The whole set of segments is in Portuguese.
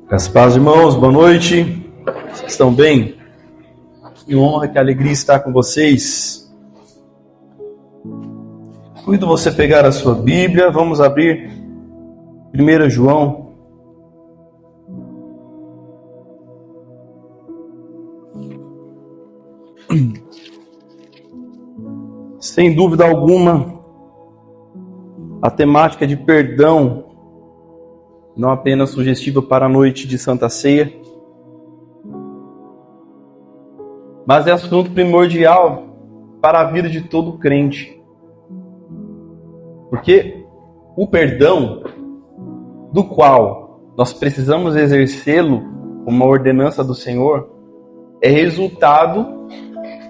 Graças a Deus, irmãos, boa noite. Vocês estão bem? Que honra, que alegria estar com vocês. Convido você a pegar a sua Bíblia, vamos abrir 1 João. Sem dúvida alguma, a temática de perdão não apenas sugestiva para a noite de Santa Ceia, mas é assunto primordial para a vida de todo crente. Porque o perdão, do qual nós precisamos exercê-lo como uma ordenança do Senhor, é resultado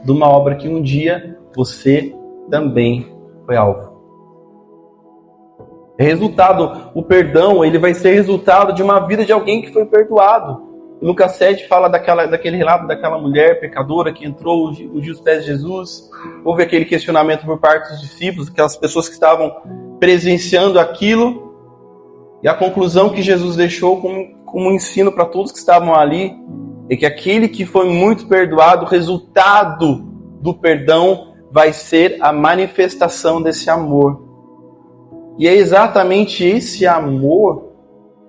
de uma obra que um dia você também foi alvo. O perdão, ele vai ser resultado de uma vida de alguém que foi perdoado. Lucas 7 fala daquele relato daquela mulher pecadora que entrou os pés de Jesus. Houve aquele questionamento por parte dos discípulos, aquelas pessoas que estavam presenciando aquilo. E a conclusão que Jesus deixou como um ensino para todos que estavam ali é que aquele que foi muito perdoado, o resultado do perdão vai ser a manifestação desse amor. E é exatamente esse amor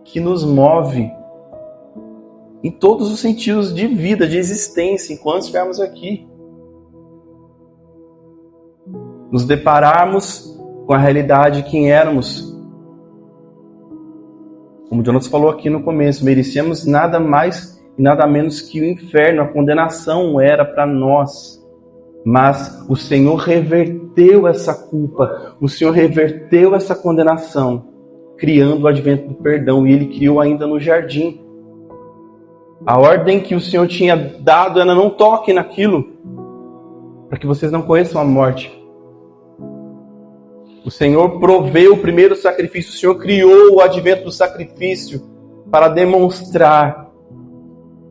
que nos move em todos os sentidos de vida, de existência, enquanto estivermos aqui. Nos depararmos com a realidade de quem éramos. Como o Jonas falou aqui no começo, merecíamos nada mais e nada menos que o inferno, a condenação era para nós. Mas o Senhor reverteu essa culpa, o Senhor reverteu essa condenação, criando o advento do perdão, e Ele criou ainda no jardim. A ordem que o Senhor tinha dado era: não toquem naquilo, para que vocês não conheçam a morte. O Senhor proveu o primeiro sacrifício, o Senhor criou o advento do sacrifício para demonstrar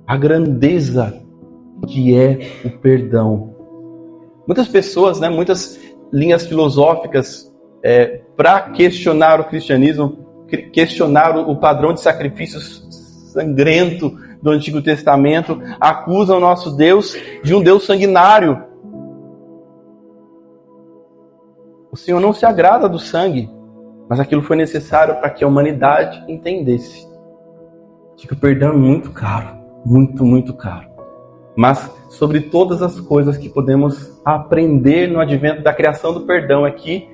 a grandeza que é o perdão. Muitas pessoas, muitas linhas filosóficas, para questionar o cristianismo, questionar o padrão de sacrifícios sangrento do Antigo Testamento, acusam o nosso Deus de um Deus sanguinário. O Senhor não se agrada do sangue, mas aquilo foi necessário para que a humanidade entendesse de que o perdão é muito caro, muito, muito caro. Mas sobre todas as coisas que podemos aprender no advento da criação do perdão é que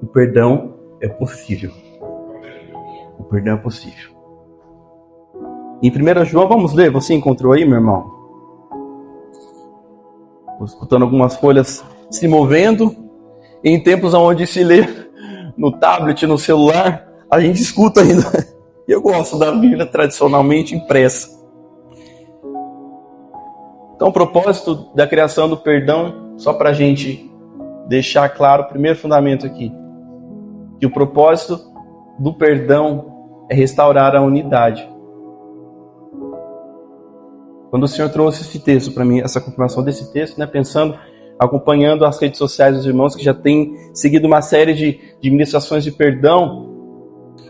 o perdão é possível. O perdão é possível. Em 1 João, vamos ler? Você encontrou aí, meu irmão? Estou escutando algumas folhas se movendo. Em tempos onde se lê no tablet, no celular, a gente escuta ainda. Eu gosto da Bíblia tradicionalmente impressa. Então, o propósito da criação do perdão, só para a gente deixar claro, o primeiro fundamento aqui, que o propósito do perdão é restaurar a unidade. Quando o Senhor trouxe esse texto para mim, essa confirmação desse texto, acompanhando as redes sociais dos irmãos que já têm seguido uma série de ministrações de perdão,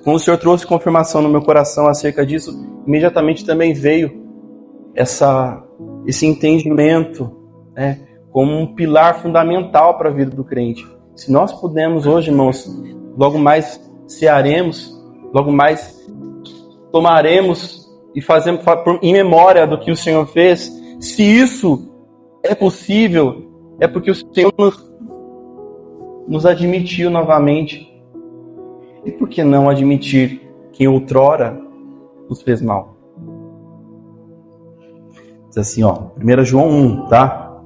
quando o Senhor trouxe confirmação no meu coração acerca disso, imediatamente também veio esse entendimento como um pilar fundamental para a vida do crente. Se nós pudermos hoje, irmãos, logo mais cearemos, logo mais tomaremos e fazemos em memória do que o Senhor fez. Se isso é possível, é porque o Senhor nos admitiu novamente. E por que não admitir quem outrora nos fez mal? Diz assim, 1 João 1, tá?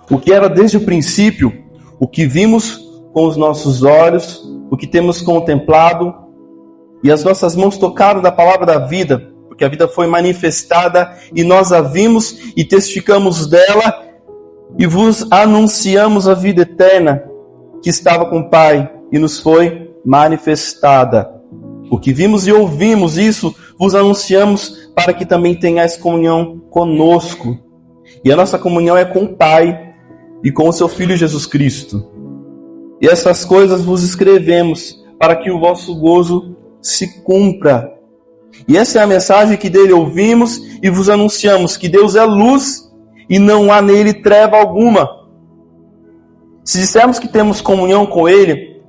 O que era desde o princípio, o que vimos com os nossos olhos, o que temos contemplado, e as nossas mãos tocaram da palavra da vida, porque a vida foi manifestada, e nós a vimos e testificamos dela, e vos anunciamos a vida eterna, que estava com o Pai, e nos foi manifestada. O que vimos e ouvimos, isso vos anunciamos, para que também tenhais comunhão conosco. E a nossa comunhão é com o Pai e com o seu Filho Jesus Cristo. E essas coisas vos escrevemos, para que o vosso gozo se cumpra. E essa é a mensagem que dele ouvimos e vos anunciamos, que Deus é luz e não há nele treva alguma. Se dissermos que temos comunhão com ele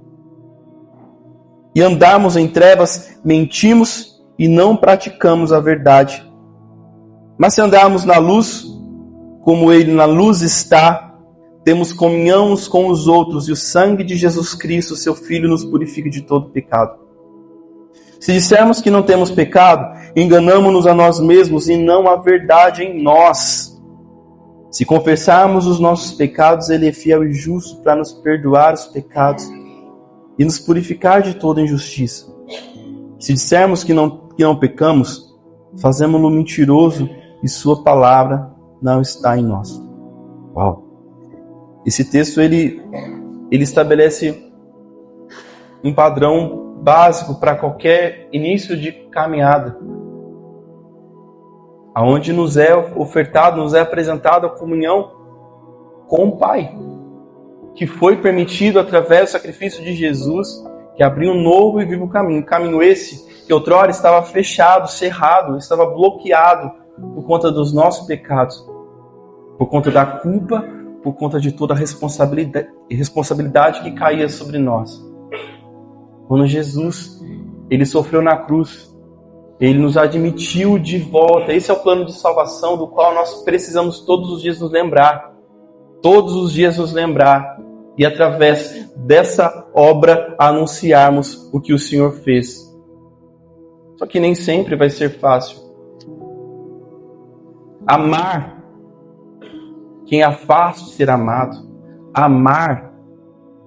e andarmos em trevas, mentimos e não praticamos a verdade. Mas se andarmos na luz, como ele na luz está, temos comunhão uns com os outros, e o sangue de Jesus Cristo, seu Filho, nos purifica de todo pecado. Se dissermos que não temos pecado, enganamo-nos a nós mesmos e não há verdade em nós. Se confessarmos os nossos pecados, ele é fiel e justo para nos perdoar os pecados e nos purificar de toda injustiça. Se dissermos que não pecamos, fazemo-lo mentiroso e sua palavra não está em nós. Uau! Esse texto ele estabelece um padrão básico para qualquer início de caminhada, aonde nos é ofertado, nos é apresentado a comunhão com o Pai, que foi permitido através do sacrifício de Jesus, que abriu um novo e vivo caminho. Caminho esse que outrora estava fechado, cerrado, estava bloqueado por conta dos nossos pecados, por conta da culpa, por conta de toda a responsabilidade que caía sobre nós. Quando Jesus, ele sofreu na cruz, ele nos admitiu de volta. Esse é o plano de salvação do qual nós precisamos todos os dias nos lembrar. Todos os dias nos lembrar. E através dessa obra anunciarmos o que o Senhor fez. Só que nem sempre vai ser fácil. Amar quem afasta de ser amado. Amar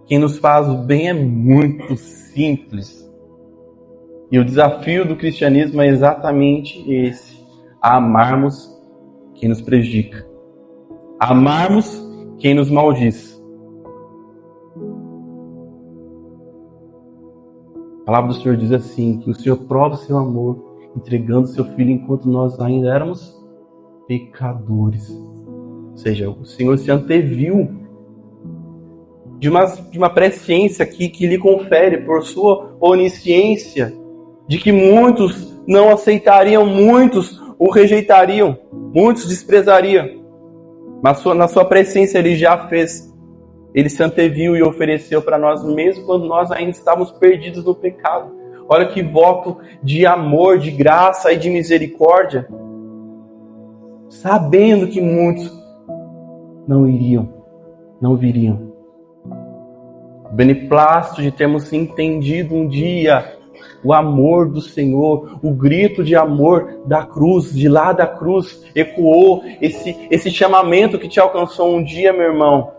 quem nos faz o bem é muito simples. E o desafio do cristianismo é exatamente esse: amarmos quem nos prejudica, amarmos quem nos maldiz. A palavra do Senhor diz assim, que o Senhor prova o seu amor, entregando o seu Filho enquanto nós ainda éramos pecadores. Ou seja, o Senhor se anteviu de uma presciência que lhe confere por sua onisciência, de que muitos não aceitariam, muitos o rejeitariam, muitos desprezariam. Mas na sua presciência ele já fez. Ele se anteviu e ofereceu para nós, mesmo quando nós ainda estávamos perdidos no pecado. Olha que voto de amor, de graça e de misericórdia, sabendo que muitos não viriam. O beneplácito de termos entendido um dia o amor do Senhor, o grito de amor da cruz, de lá da cruz, ecoou esse chamamento que te alcançou um dia, meu irmão.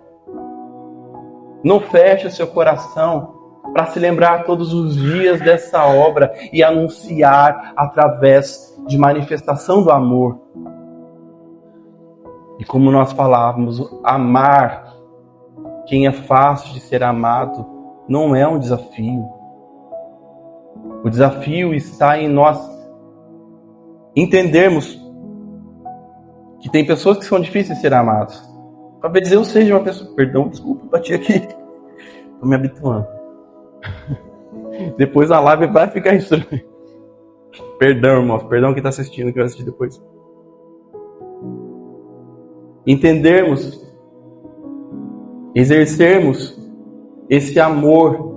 Não feche seu coração para se lembrar todos os dias dessa obra e anunciar através de manifestação do amor. E como nós falávamos, amar quem é fácil de ser amado não é um desafio. O desafio está em nós entendermos que tem pessoas que são difíceis de ser amadas. Talvez eu seja uma pessoa... Perdão, desculpa, bati aqui. Estou me habituando. Depois a live vai ficar estranha. Perdão, irmãos. Perdão quem está assistindo, que vai assistir depois. Entendermos, exercermos esse amor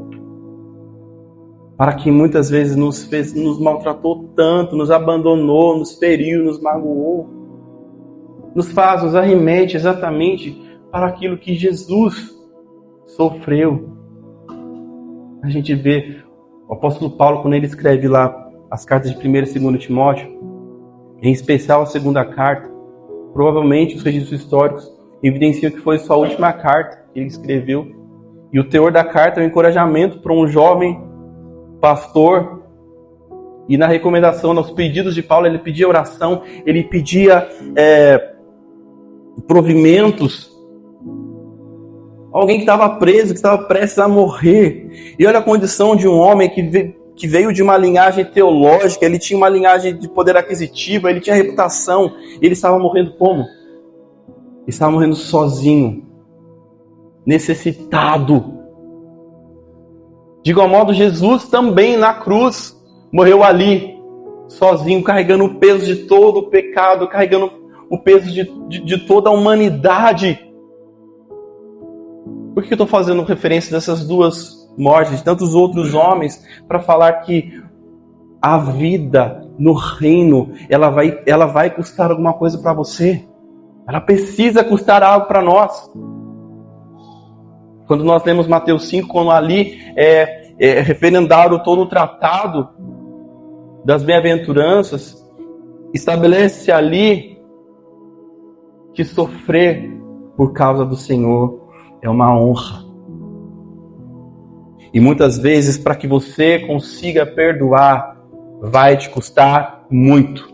para quem muitas vezes nos maltratou tanto, nos abandonou, nos feriu, nos magoou, nos arremete exatamente para aquilo que Jesus sofreu. A gente vê o apóstolo Paulo, quando ele escreve lá as cartas de 1ª e 2ª Timóteo, em especial a 2ª carta, provavelmente os registros históricos evidenciam que foi sua última carta que ele escreveu. E o teor da carta é um encorajamento para um jovem pastor. E na recomendação, nos pedidos de Paulo, ele pedia oração, ele pedia provimentos. Alguém que estava preso, que estava prestes a morrer. E olha a condição de um homem que veio de uma linhagem teológica, ele tinha uma linhagem de poder aquisitivo, ele tinha reputação. E ele estava morrendo como? Ele estava morrendo sozinho, necessitado. De igual modo, Jesus também na cruz morreu ali, sozinho, carregando o peso de todo o pecado, carregando o peso de toda a humanidade. Por que eu estou fazendo referência dessas duas mortes, de tantos outros homens, para falar que a vida no reino, ela vai custar alguma coisa para você. Ela precisa custar algo para nós. Quando nós lemos Mateus 5, quando ali referendaram todo o tratado das bem-aventuranças, estabelece ali que sofrer por causa do Senhor é uma honra. E muitas vezes, para que você consiga perdoar, vai te custar muito.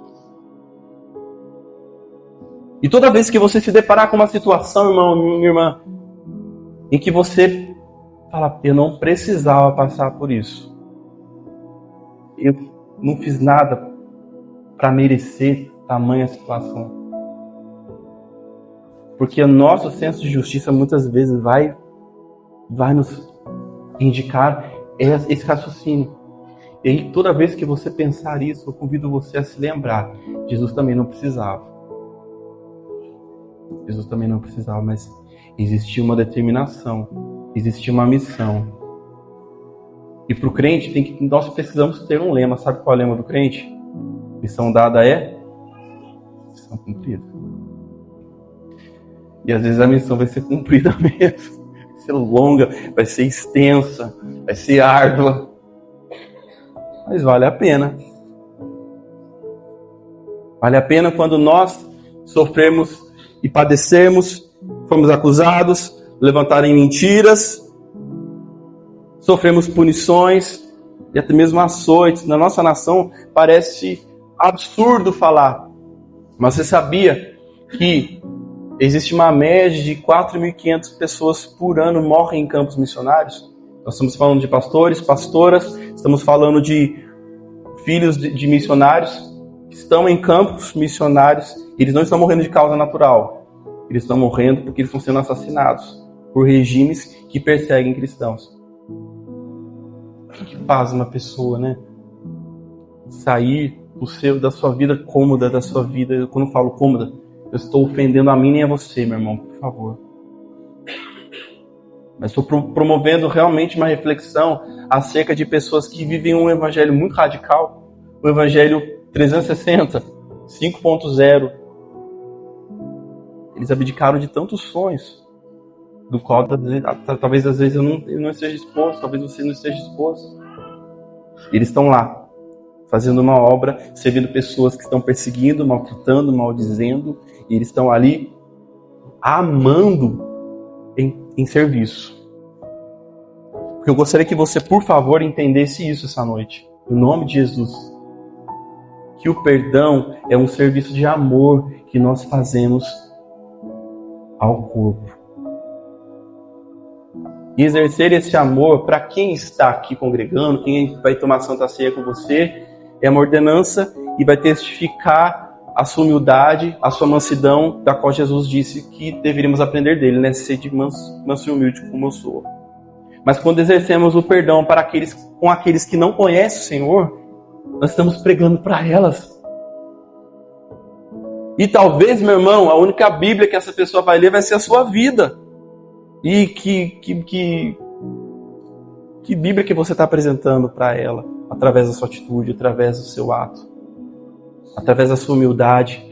E toda vez que você se deparar com uma situação, irmão, minha irmã, em que você fala, eu não precisava passar por isso. Eu não fiz nada para merecer tamanha situação. Porque o nosso senso de justiça muitas vezes vai nos indicar esse raciocínio. E aí, toda vez que você pensar isso, eu convido você a se lembrar, Jesus também não precisava. Jesus também não precisava, mas existia uma determinação, existia uma missão. E para o crente, nós precisamos ter um lema. Sabe qual é o lema do crente? Missão dada é missão cumprida. E às vezes a missão vai ser cumprida mesmo. Vai ser longa, vai ser extensa, vai ser árdua. Mas vale a pena. Vale a pena quando nós sofremos e padecermos, fomos acusados, levantarem mentiras, sofremos punições e até mesmo açoites. Na nossa nação parece absurdo falar, mas você sabia que existe uma média de 4.500 pessoas por ano morrem em campos missionários? Nós estamos falando de pastores, pastoras, estamos falando de filhos de missionários que estão em campos missionários. Eles não estão morrendo de causa natural. Eles estão morrendo porque eles estão sendo assassinados por regimes que perseguem cristãos. O que faz uma pessoa, né? Sair da sua vida cômoda, da sua vida. Quando eu falo cômoda, eu estou ofendendo a mim nem a você, meu irmão, por favor. Mas estou promovendo realmente uma reflexão acerca de pessoas que vivem um evangelho muito radical, um evangelho 360, 5.0. Eles abdicaram de tantos sonhos, do qual talvez às vezes eu não esteja disposto, talvez você não esteja disposto. Eles estão lá, fazendo uma obra, servindo pessoas que estão perseguindo, maltratando, maldizendo, e eles estão ali amando em serviço. Porque eu gostaria que você, por favor, entendesse isso essa noite. Em nome de Jesus. Que o perdão é um serviço de amor que nós fazemos ao corpo. E exercer esse amor para quem está aqui congregando, quem vai tomar Santa Ceia com você, é uma ordenança e vai testificar a sua humildade, a sua mansidão, da qual Jesus disse que deveríamos aprender dele, né? Ser de manso e humilde como eu sou. Mas quando exercemos o perdão para aqueles que não conhecem o Senhor, nós estamos pregando para elas. E talvez, meu irmão, a única Bíblia que essa pessoa vai ler vai ser a sua vida. E que Bíblia que você está apresentando para ela, através da sua atitude, através do seu ato, através da sua humildade.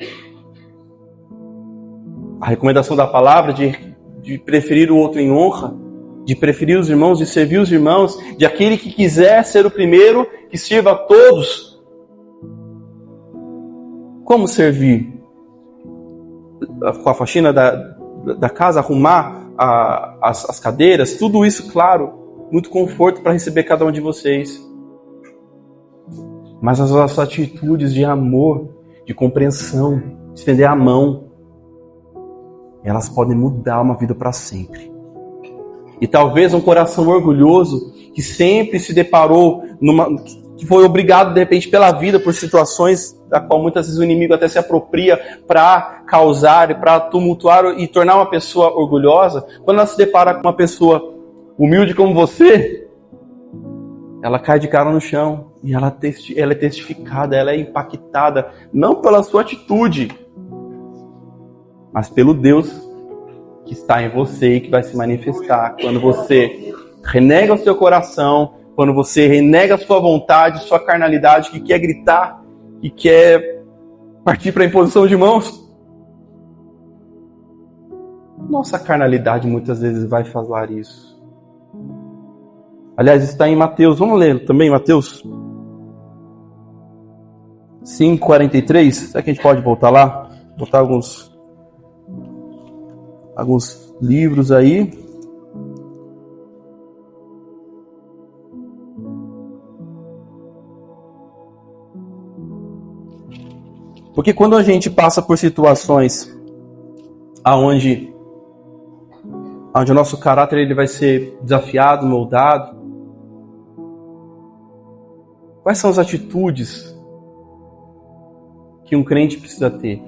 A recomendação da palavra de preferir o outro em honra, de preferir os irmãos, de servir os irmãos, de aquele que quiser ser o primeiro, que sirva a todos. Como servir? Com a faxina da casa, arrumar as cadeiras, tudo isso, claro, muito conforto para receber cada um de vocês. Mas as nossas atitudes de amor, de compreensão, de estender a mão, elas podem mudar uma vida para sempre. E talvez um coração orgulhoso, que sempre se deparou, que foi obrigado de repente pela vida, por situações da qual muitas vezes o inimigo até se apropria para causar, para tumultuar e tornar uma pessoa orgulhosa, quando ela se depara com uma pessoa humilde como você, ela cai de cara no chão. E ela é testificada, ela é impactada, não pela sua atitude, mas pelo Deus que está em você e que vai se manifestar quando você renega o seu coração, quando você renega a sua vontade, sua carnalidade, que quer gritar, que quer partir para a imposição de mãos. Nossa carnalidade muitas vezes vai falar isso. Aliás, está em Mateus, vamos ler também Mateus 5:43. Será que a gente pode voltar lá? Botar alguns livros aí. Porque quando a gente passa por situações onde o nosso caráter ele vai ser desafiado, moldado, quais são as atitudes que um crente precisa ter?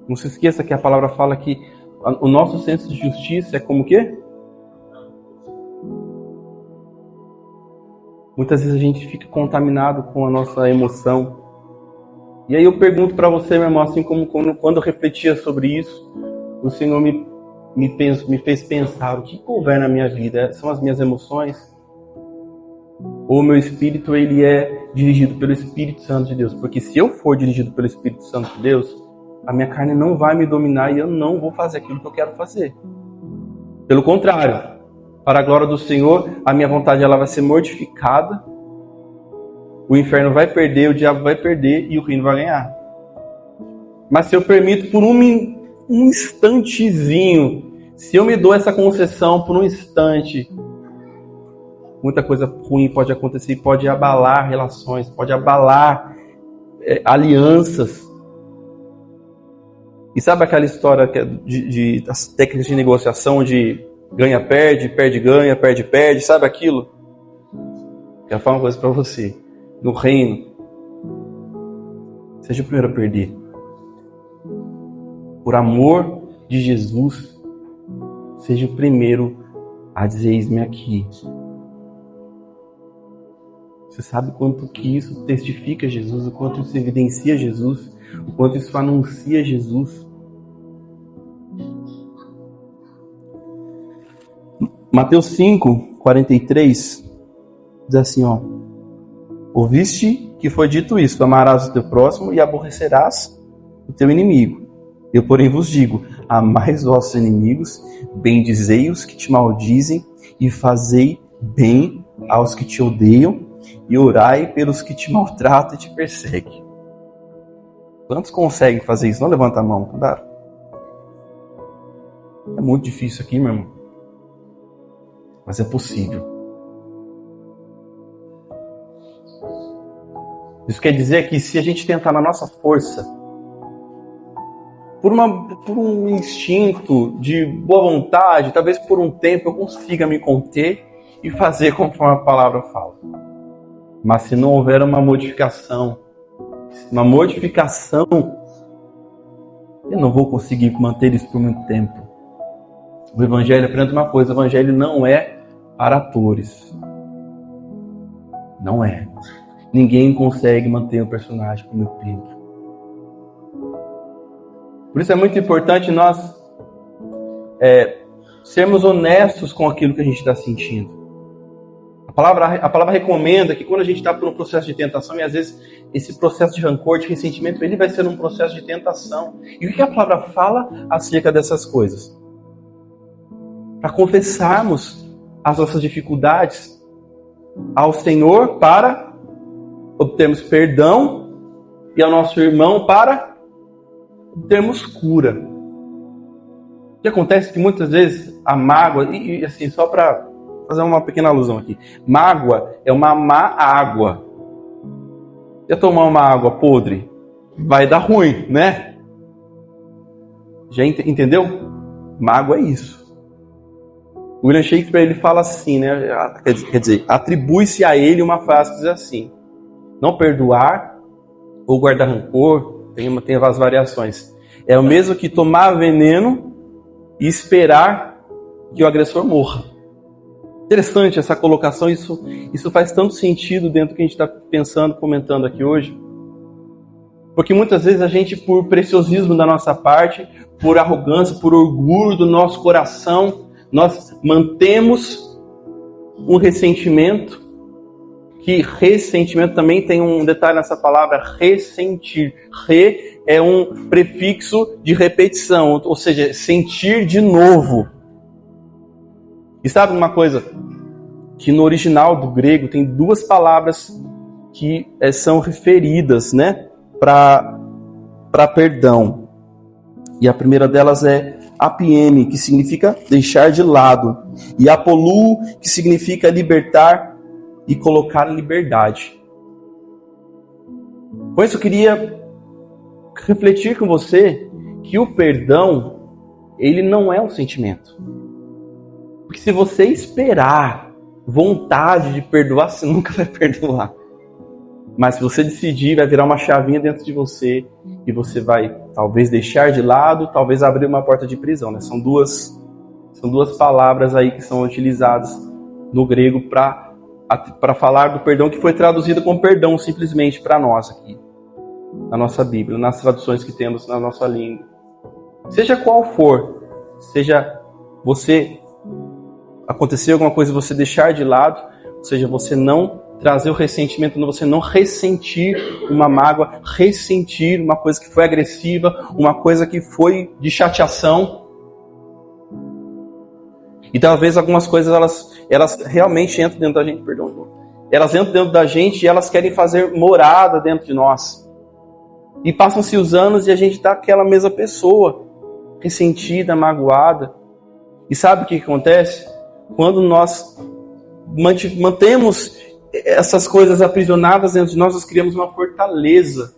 Não se esqueça que a palavra fala que o nosso senso de justiça é como o quê? Muitas vezes a gente fica contaminado com a nossa emoção. E aí eu pergunto para você, meu irmão, assim como quando eu refletia sobre isso, o Senhor me fez pensar, o que governa a minha vida? São as minhas emoções? Ou o meu espírito ele é dirigido pelo Espírito Santo de Deus? Porque se eu for dirigido pelo Espírito Santo de Deus, a minha carne não vai me dominar e eu não vou fazer aquilo que eu quero fazer. Pelo contrário, para a glória do Senhor, a minha vontade ela vai ser mortificada, o inferno vai perder, o diabo vai perder e o reino vai ganhar. Mas se eu permito por um instantezinho, se eu me dou essa concessão por um instante, muita coisa ruim pode acontecer, pode abalar relações, pode abalar alianças. E sabe aquela história das técnicas de negociação de ganha-perde, perde-ganha, perde-perde, sabe aquilo? Quero falar uma coisa para você. No reino, seja o primeiro a perder. Por amor de Jesus, seja o primeiro a dizer, eis-me aqui. Você sabe o quanto que isso testifica Jesus, o quanto isso evidencia Jesus, o quanto isso anuncia Jesus. Mateus 5:43 diz assim, ouviste que foi dito isso, amarás o teu próximo e aborrecerás o teu inimigo. Eu, porém, vos digo, amai os vossos inimigos, bendizei os que te maldizem e fazei bem aos que te odeiam e orai pelos que te maltratam e te perseguem. Quantos conseguem fazer isso? Não levanta a mão, cuidado. É muito difícil aqui, meu irmão. Mas é possível. Isso quer dizer que se a gente tentar na nossa força, por um instinto de boa vontade, talvez por um tempo eu consiga me conter e fazer conforme a palavra fala. Mas se não houver uma modificação, eu não vou conseguir manter isso por muito tempo. O Evangelho, aprenda uma coisa, o Evangelho não é para atores. Não é. Ninguém consegue manter o personagem por muito tempo. Por isso é muito importante nós sermos honestos com aquilo que a gente está sentindo. A palavra recomenda que quando a gente está por um processo de tentação, e às vezes esse processo de rancor, de ressentimento, ele vai ser um processo de tentação. E o que a palavra fala acerca dessas coisas? Para confessarmos as nossas dificuldades ao Senhor para obtermos perdão e ao nosso irmão para obtermos cura. O que acontece é que muitas vezes a mágoa, e assim, só para fazer uma pequena alusão aqui, mágoa é uma má água. Se tomar uma água podre, vai dar ruim, né? Já entendeu? Mágoa é isso. William Shakespeare ele fala assim, né? Quer dizer, atribui-se a ele uma frase que diz assim: não perdoar ou guardar rancor, tem várias variações. É o mesmo que tomar veneno e esperar que o agressor morra. Interessante essa colocação, isso faz tanto sentido dentro do que a gente está pensando, comentando aqui hoje. Porque muitas vezes a gente, por preciosismo da nossa parte, por arrogância, por orgulho do nosso coração, nós mantemos um ressentimento, que ressentimento também tem um detalhe nessa palavra, ressentir. Re é um prefixo de repetição, ou seja, sentir de novo. E sabe uma coisa? Que no original do grego tem duas palavras que são referidas, né, para perdão. E a primeira delas é apiene, que significa deixar de lado. E apolou, que significa libertar e colocar em liberdade. Com isso eu queria refletir com você que o perdão, ele não é um sentimento. Porque se você esperar vontade de perdoar, você nunca vai perdoar. Mas se você decidir, vai virar uma chavinha dentro de você e você vai talvez deixar de lado, talvez abrir uma porta de prisão, né? São duas palavras aí que são utilizadas no grego para falar do perdão, que foi traduzido como perdão simplesmente para nós aqui, na nossa Bíblia, nas traduções que temos na nossa língua. Seja qual for, seja você acontecer alguma coisa, você deixar de lado, ou seja, você não trazer o ressentimento, você não ressentir uma mágoa, ressentir uma coisa que foi agressiva, uma coisa que foi de chateação. E talvez algumas coisas elas realmente entram dentro da gente, perdão. Elas entram dentro da gente e elas querem fazer morada dentro de nós. E passam-se os anos e a gente está aquela mesma pessoa, ressentida, magoada. E sabe o que acontece? Quando nós mantemos essas coisas aprisionadas dentro de nós, nós criamos uma fortaleza.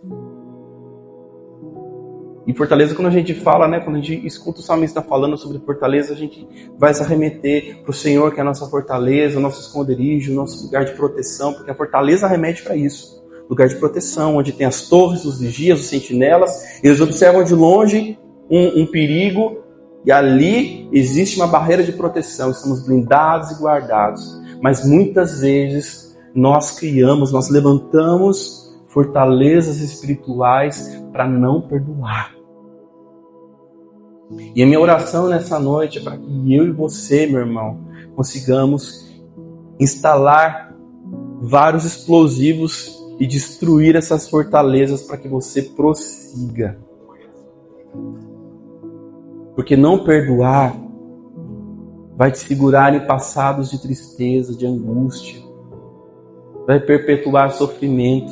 E fortaleza, quando a gente fala, né, quando a gente escuta o salmista falando sobre fortaleza, a gente vai se arremeter para o Senhor, que é a nossa fortaleza, o nosso esconderijo, o nosso lugar de proteção, porque a fortaleza remete para isso. Lugar de proteção, onde tem as torres, os vigias, os sentinelas, eles observam de longe um perigo, e ali existe uma barreira de proteção, estamos blindados e guardados. Mas muitas vezes nós levantamos fortalezas espirituais para não perdoar. E a minha oração nessa noite é para que eu e você, meu irmão, consigamos instalar vários explosivos e destruir essas fortalezas para que você prossiga. Porque não perdoar vai te segurar em passados de tristeza, de angústia, vai perpetuar sofrimento,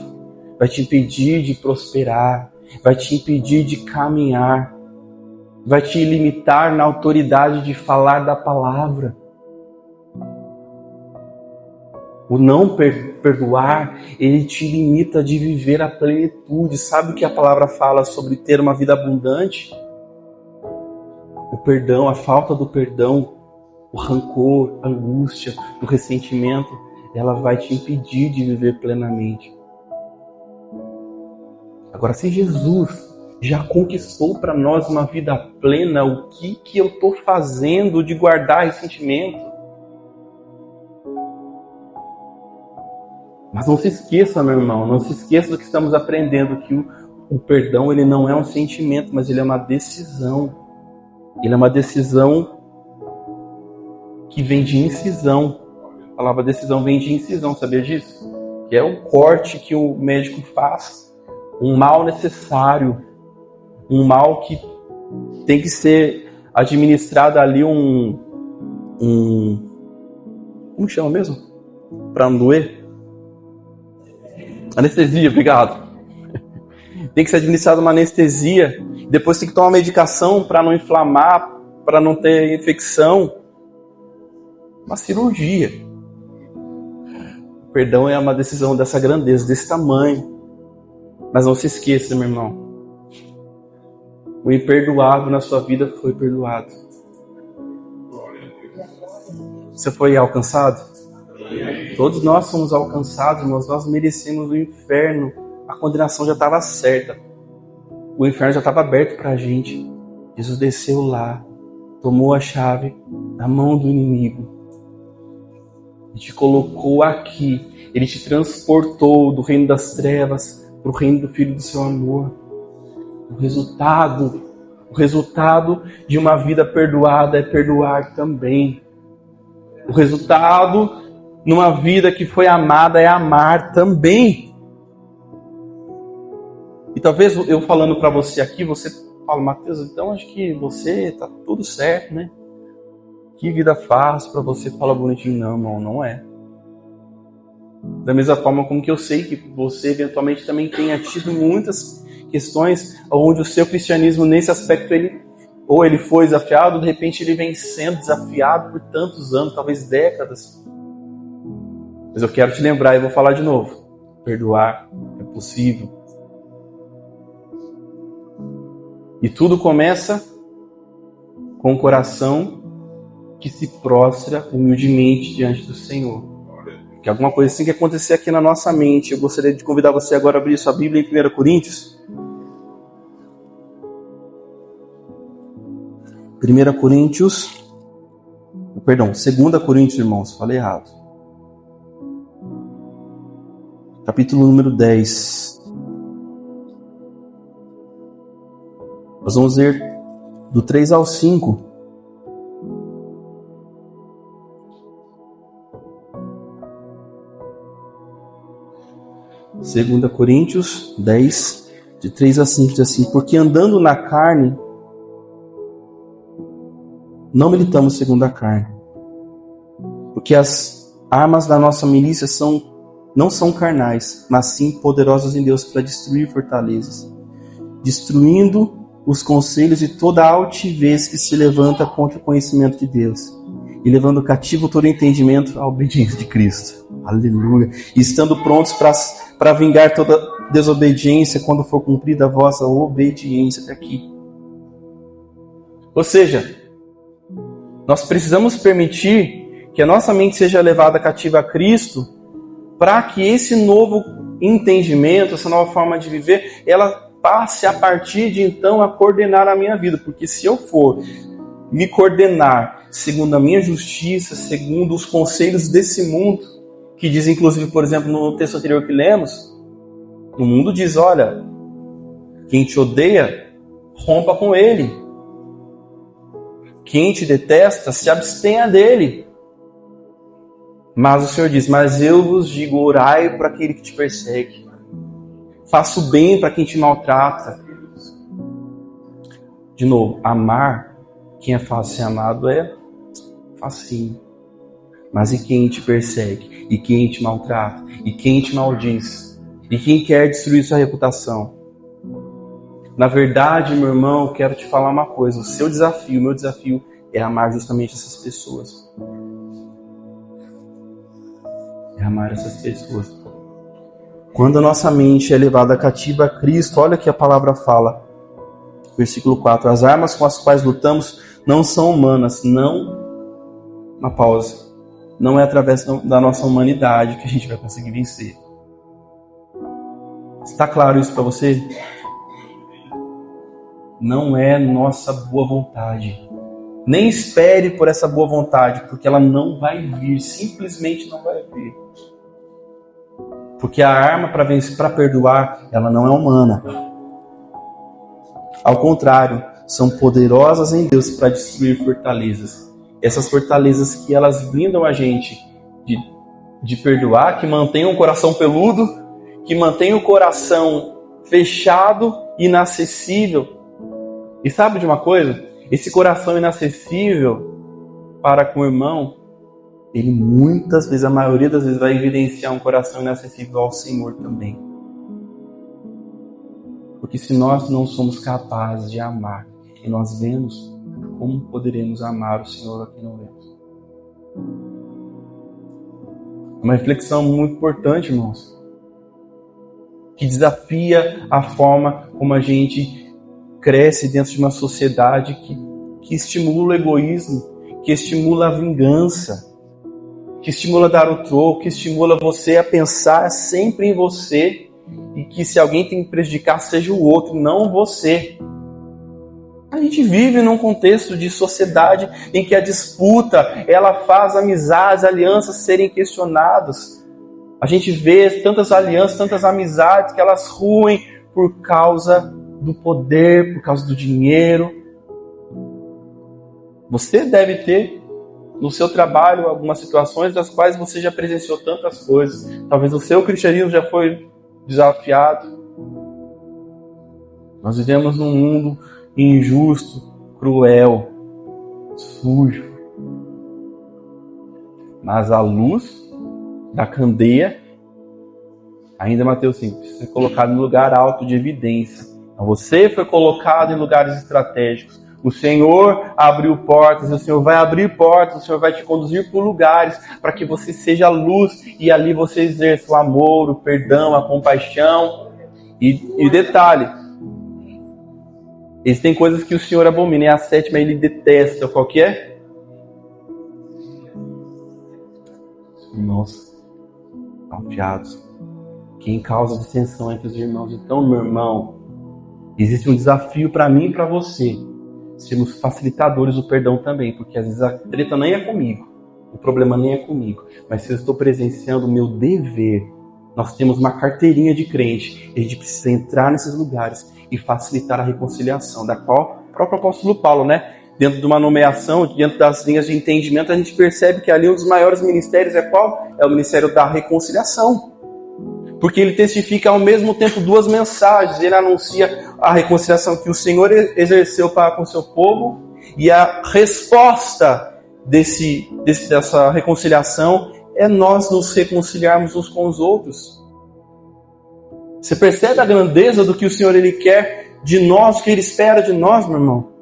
vai te impedir de prosperar, vai te impedir de caminhar, vai te limitar na autoridade de falar da palavra. O não perdoar, ele te limita de viver a plenitude. Sabe o que a palavra fala sobre ter uma vida abundante? O perdão, a falta do perdão, o rancor, a angústia, o ressentimento, ela vai te impedir de viver plenamente. Agora, se Jesus já conquistou para nós uma vida plena, o que eu estou fazendo de guardar ressentimento? Mas não se esqueça, meu irmão, não se esqueça do que estamos aprendendo, que o perdão, ele não é um sentimento, mas ele é uma decisão. Ele é uma decisão que vem de incisão. A palavra decisão vem de incisão, sabia disso? Que é o corte que o médico faz, um mal necessário, um mal que tem que ser administrado ali como chama mesmo? Para não doer? Anestesia, obrigado. Tem que ser administrada uma anestesia, depois tem que tomar uma medicação para não inflamar, para não ter infecção. Uma cirurgia. O perdão é uma decisão dessa grandeza, desse tamanho. Mas não se esqueça, meu irmão. O imperdoável na sua vida foi perdoado. Você foi alcançado? Todos nós somos alcançados, mas nós merecemos o inferno. A condenação já estava certa. O inferno já estava aberto para a gente. Jesus desceu lá, tomou a chave da mão do inimigo e te colocou aqui. Ele te transportou do reino das trevas para o reino do Filho do seu amor. O resultado de uma vida perdoada é perdoar também. O resultado numa vida que foi amada é amar também. E talvez eu falando para você aqui, você fala, Mateus, então acho que você tá tudo certo, né? Que vida fácil para você falar bonitinho. Não, irmão, não é. Da mesma forma como que eu sei que você eventualmente também tenha tido muitas questões onde o seu cristianismo nesse aspecto ele foi desafiado, de repente ele vem sendo desafiado por tantos anos, talvez décadas. Mas eu quero te lembrar e vou falar de novo. Perdoar é possível. E tudo começa com o coração que se prostra humildemente diante do Senhor. Que alguma coisa assim que acontecer aqui na nossa mente. Eu gostaria de convidar você agora a abrir sua Bíblia em 1 Coríntios. 2 Coríntios, irmãos, falei errado. Capítulo número 10. Nós vamos ler do 3 ao 5. Segunda Coríntios 10, de 3 a 5, diz assim: porque andando na carne, não militamos segundo a carne. Porque as armas da nossa milícia não são carnais, mas sim poderosas em Deus para destruir fortalezas, destruindo os conselhos e toda a altivez que se levanta contra o conhecimento de Deus, e levando cativo todo entendimento à obediência de Cristo. Aleluia! E estando prontos para vingar toda desobediência quando for cumprida a vossa obediência. Até aqui. Ou seja, nós precisamos permitir que a nossa mente seja levada cativa a Cristo para que esse novo entendimento, essa nova forma de viver, ela passe a partir de então a coordenar a minha vida. Porque se eu for me coordenar segundo a minha justiça, segundo os conselhos desse mundo, que diz inclusive, por exemplo, no texto anterior que lemos, o mundo diz, olha, quem te odeia, rompa com ele. Quem te detesta, se abstenha dele. Mas o Senhor diz, mas eu vos digo, orai por aquele que te persegue. Faça o bem para quem te maltrata. De novo, amar quem é fácil ser amado é facinho. Mas e quem te persegue? E quem te maltrata? E quem te maldiz? E quem quer destruir sua reputação? Na verdade, meu irmão, eu quero te falar uma coisa. O meu desafio é amar justamente essas pessoas. É amar essas pessoas. Quando a nossa mente é levada cativa a Cristo, olha que a palavra fala. Versículo 4. As armas com as quais lutamos não são humanas. Uma pausa. Não é através da nossa humanidade que a gente vai conseguir vencer. Está claro isso para você? Não é nossa boa vontade. Nem espere por essa boa vontade, porque ela não vai vir, simplesmente não vai vir. Porque a arma para vencer, para perdoar, ela não é humana. Ao contrário, são poderosas em Deus para destruir fortalezas. Essas fortalezas que elas blindam a gente de perdoar, que mantém um coração peludo, que mantém o coração fechado, inacessível. E sabe de uma coisa? Esse coração inacessível para com o irmão, ele muitas vezes, a maioria das vezes, vai evidenciar um coração inacessível ao Senhor também. Porque se nós não somos capazes de amar e nós vemos, como poderemos amar o Senhor a quem não vemos? Uma reflexão muito importante, irmãos, que desafia a forma como a gente cresce dentro de uma sociedade que estimula o egoísmo, que estimula a vingança, que estimula dar o troco, que estimula você a pensar sempre em você e que se alguém tem que prejudicar, seja o outro, não você. A gente vive num contexto de sociedade em que a disputa, ela faz amizades, alianças serem questionadas. A gente vê tantas alianças, tantas amizades que elas ruem por causa do poder, por causa do dinheiro. Você deve ter no seu trabalho algumas situações das quais você já presenciou tantas coisas. Talvez o seu cristianismo já foi desafiado. Nós vivemos num mundo injusto, cruel, sujo. Mas a luz da candeia, ainda Mateus 5, precisa ser colocado em lugar alto de evidência. Então você foi colocado em lugares estratégicos. O Senhor abriu portas, o Senhor vai abrir portas, o Senhor vai te conduzir por lugares para que você seja luz e ali você exerça o amor, o perdão, a compaixão. E detalhe, existem coisas que o Senhor abomina, e a sétima ele detesta. Qual que é? Irmãos confiados, que causa dissensão entre os irmãos. Então, meu irmão, existe um desafio para mim e para você, sermos facilitadores do perdão também, porque às vezes a treta nem é comigo, o problema nem é comigo, mas se eu estou presenciando o meu dever, nós temos uma carteirinha de crente, e a gente precisa entrar nesses lugares e facilitar a reconciliação, da qual o próprio apóstolo Paulo, dentro de uma nomeação, dentro das linhas de entendimento, a gente percebe que ali um dos maiores ministérios é qual? É o ministério da reconciliação. Porque ele testifica ao mesmo tempo duas mensagens. Ele anuncia a reconciliação que o Senhor exerceu para com o seu povo, e a resposta dessa reconciliação é nós nos reconciliarmos uns com os outros. Você percebe a grandeza do que o Senhor ele quer de nós, o que ele espera de nós, meu irmão?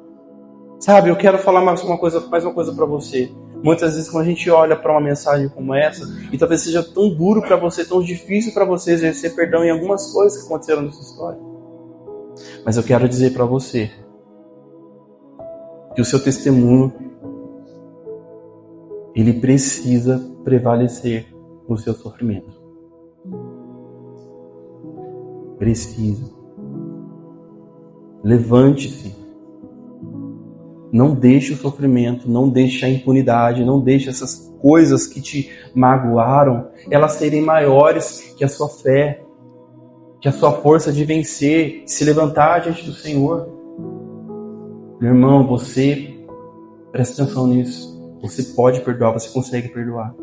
Sabe, eu quero falar mais uma coisa para você. Muitas vezes quando a gente olha para uma mensagem como essa, e talvez seja tão duro para você, tão difícil para você exercer perdão em algumas coisas que aconteceram na sua história. Mas eu quero dizer para você que o seu testemunho ele precisa prevalecer no seu sofrimento. Precisa. Levante-se. Não deixe o sofrimento, não deixe a impunidade, não deixe essas coisas que te magoaram, elas serem maiores que a sua fé, que a sua força de vencer, de se levantar diante do Senhor. Meu irmão, você, presta atenção nisso. Você pode perdoar, você consegue perdoar.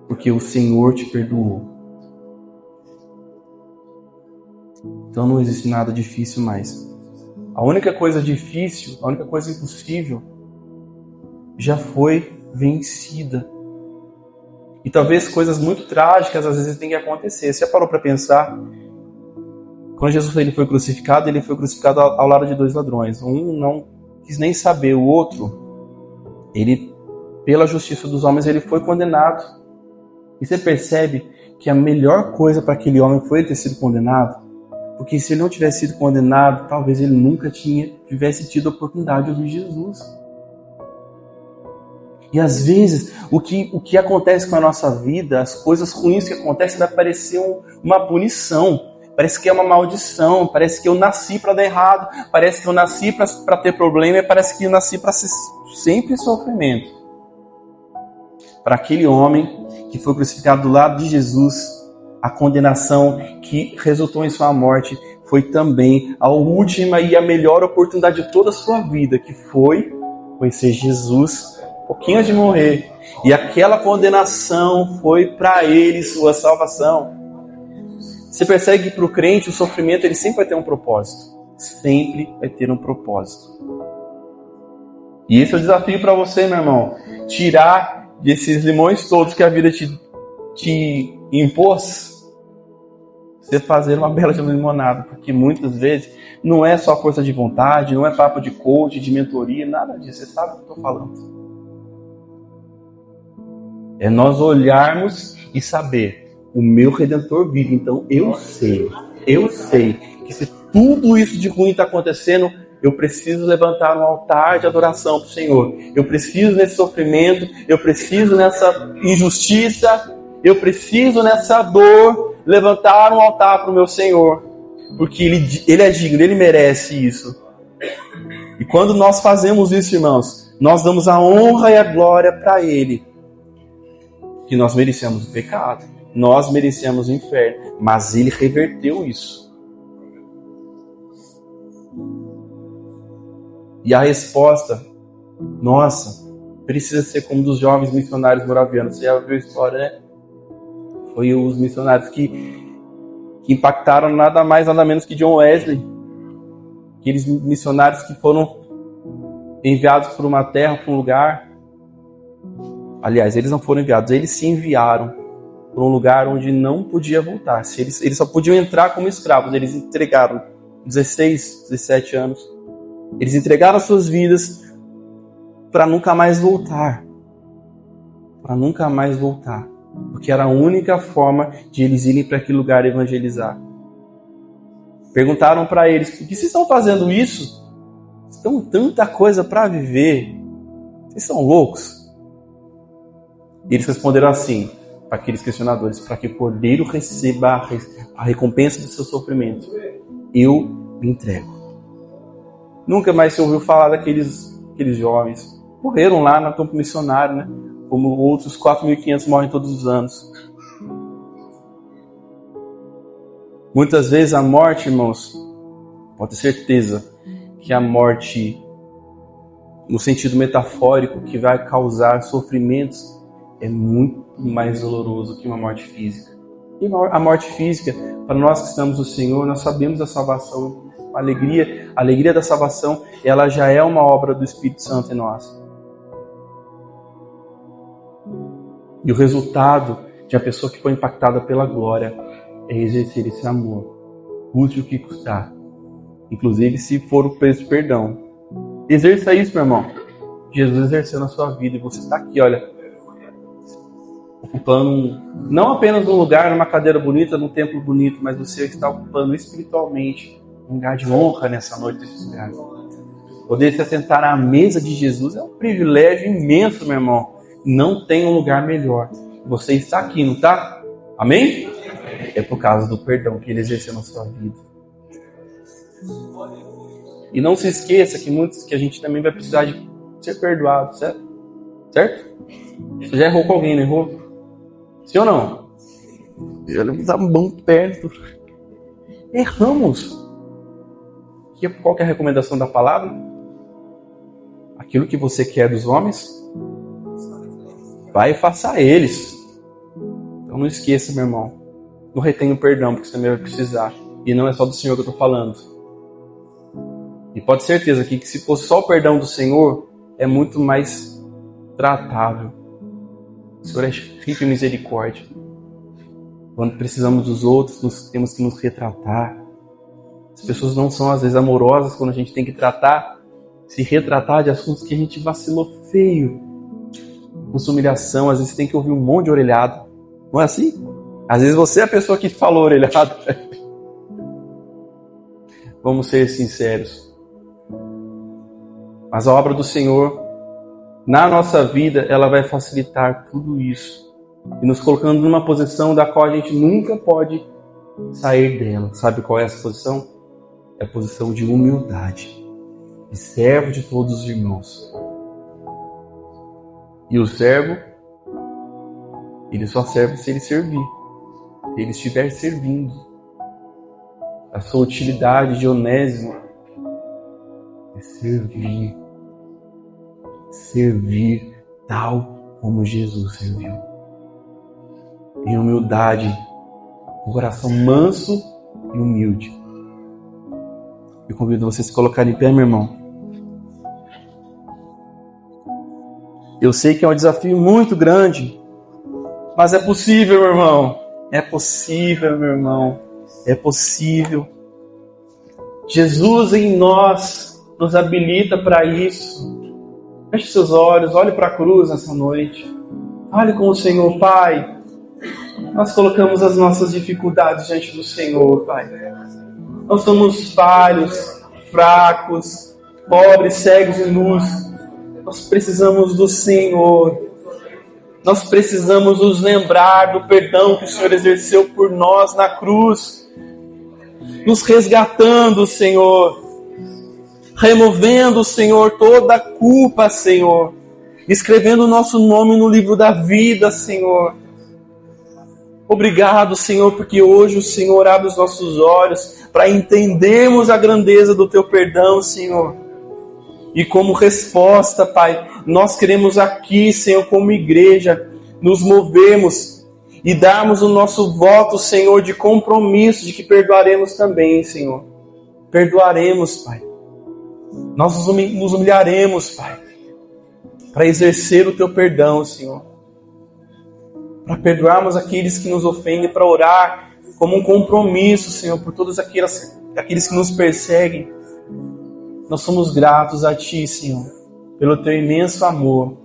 Porque o Senhor te perdoou. Então não existe nada difícil mais. A única coisa difícil, a única coisa impossível, já foi vencida. E talvez coisas muito trágicas às vezes tenham que acontecer. Você já parou para pensar? Quando Jesus ele foi crucificado ao lado de dois ladrões. Um não quis nem saber, o outro, ele, pela justiça dos homens, ele foi condenado. E você percebe que a melhor coisa para aquele homem foi ele ter sido condenado? Porque se ele não tivesse sido condenado, talvez ele nunca tivesse tido a oportunidade de ouvir Jesus. E às vezes, o que acontece com a nossa vida, as coisas ruins que acontecem, vai parecer uma punição. Parece que é uma maldição, parece que eu nasci para dar errado, parece que eu nasci para ter problema, e parece que eu nasci para ser sempre sofrimento. Para aquele homem que foi crucificado do lado de Jesus, a condenação que resultou em sua morte foi também a última e a melhor oportunidade de toda a sua vida, que foi conhecer Jesus, pouquinho de morrer. E aquela condenação foi para ele sua salvação. Você percebe que para o crente o sofrimento ele sempre vai ter um propósito. Sempre vai ter um propósito. E esse é o desafio para você, meu irmão. Tirar desses limões todos que a vida te impôs, você fazer uma bela de limonada, porque muitas vezes não é só força de vontade, não é papo de coach, de mentoria, nada disso. Você sabe o que eu estou falando. É nós olharmos e saber, o meu Redentor vive, então eu sei que se tudo isso de ruim está acontecendo, eu preciso levantar um altar de adoração para o Senhor. Eu preciso nesse sofrimento, eu preciso nessa injustiça, eu preciso nessa dor levantar um altar para o meu Senhor. porque ele é digno, ele merece isso. E quando nós fazemos isso, irmãos, nós damos a honra e a glória para ele. Que nós merecemos o pecado, nós merecemos o inferno, mas ele reverteu isso. E a resposta, nossa, precisa ser como dos jovens missionários moravianos. Você já viu a história, né? Foi os missionários que impactaram nada mais, nada menos que John Wesley. Aqueles missionários que foram enviados por uma terra, para um lugar. Aliás, eles não foram enviados, eles se enviaram para um lugar onde não podia voltar. Eles só podiam entrar como escravos. Eles entregaram 16, 17 anos. Eles entregaram as suas vidas para nunca mais voltar. Para nunca mais voltar. Porque era a única forma de eles irem para aquele lugar evangelizar. Perguntaram para eles: por que vocês estão fazendo isso? Estão tanta coisa para viver. Vocês são loucos? E eles responderam assim, para aqueles questionadores: para que o Cordeiro receba a recompensa do seu sofrimento, eu me entrego. Nunca mais se ouviu falar daqueles jovens. Morreram lá no campo missionário, né? Como outros 4.500 morrem todos os anos. Muitas vezes a morte, irmãos, pode ter certeza que a morte, no sentido metafórico, que vai causar sofrimentos, é muito mais doloroso que uma morte física. E a morte física, para nós que estamos no Senhor, nós sabemos a salvação, a alegria da salvação, ela já é uma obra do Espírito Santo em nós. E o resultado de uma pessoa que foi impactada pela glória é exercer esse amor, custe o que custar, inclusive se for o preço de perdão. Exerça isso, meu irmão. Jesus exerceu na sua vida e você está aqui, olha, ocupando não apenas um lugar, numa cadeira bonita, num templo bonito, mas você está ocupando espiritualmente um lugar de honra nessa noite desse lugar. Poder se assentar à mesa de Jesus é um privilégio imenso, meu irmão. Não tem um lugar melhor. Você está aqui, não está? Amém? É por causa do perdão que ele exerceu na sua vida. E não se esqueça que a gente também vai precisar de ser perdoado, certo? Certo? Você já errou com alguém, não errou? Sim ou não? Já levamos a mão perto. Erramos. Qual que é a recomendação da palavra? Aquilo que você quer dos homens, vai e faça a eles. Então não esqueça, meu irmão. Não retenha o perdão, porque você também vai precisar. E não é só do Senhor que eu estou falando. E pode ter certeza que se fosse só o perdão do Senhor, é muito mais tratável. O Senhor é rico em misericórdia. Quando precisamos dos outros, nós temos que nos retratar. As pessoas não são, às vezes, amorosas quando a gente tem que se retratar de assuntos que a gente vacilou feio. Com sua humilhação, às vezes tem que ouvir um monte de orelhado. Não é assim? Às vezes você é a pessoa que falou orelhado. Vamos ser sinceros. Mas a obra do Senhor, na nossa vida, ela vai facilitar tudo isso. E nos colocando numa posição da qual a gente nunca pode sair dela. Sabe qual é essa posição? É a posição de humildade. De servo de todos os irmãos. E o servo, ele só serve se ele servir. Se ele estiver servindo. A sua utilidade de Onésimo é servir. Servir tal como Jesus serviu. Em humildade, com coração manso e humilde. Eu convido você a se colocar em pé, meu irmão. Eu sei que é um desafio muito grande, mas é possível, meu irmão. É possível, meu irmão. É possível. Jesus em nós nos habilita para isso. Feche seus olhos, olhe para a cruz nessa noite. Fale com o Senhor, Pai. Nós colocamos as nossas dificuldades diante do Senhor, Pai. Nós somos falhos, fracos, pobres, cegos e nus. Nós precisamos do Senhor. Nós precisamos nos lembrar do perdão que o Senhor exerceu por nós na cruz. nos resgatando, Senhor, removendo, Senhor, toda a culpa, Senhor, escrevendo o nosso nome no livro da vida, Senhor. Obrigado, Senhor, porque hoje o Senhor abre os nossos olhos para entendermos a grandeza do Teu perdão, Senhor. E como resposta, Pai, nós queremos aqui, Senhor, como igreja, nos movermos e darmos o nosso voto, Senhor, de compromisso, de que perdoaremos também, Senhor. Perdoaremos, Pai. Nós nos humilharemos, Pai, para exercer o Teu perdão, Senhor. Para perdoarmos aqueles que nos ofendem, para orar como um compromisso, Senhor, por todos aqueles que nos perseguem. Nós somos gratos a Ti, Senhor, pelo Teu imenso amor.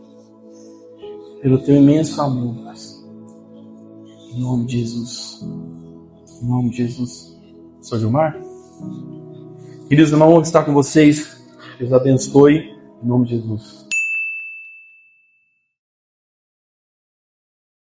Pelo Teu imenso amor. Em nome de Jesus. Em nome de Jesus. Sr. Gilmar? Queridos irmãos, vou estar com vocês. Deus abençoe. Em nome de Jesus.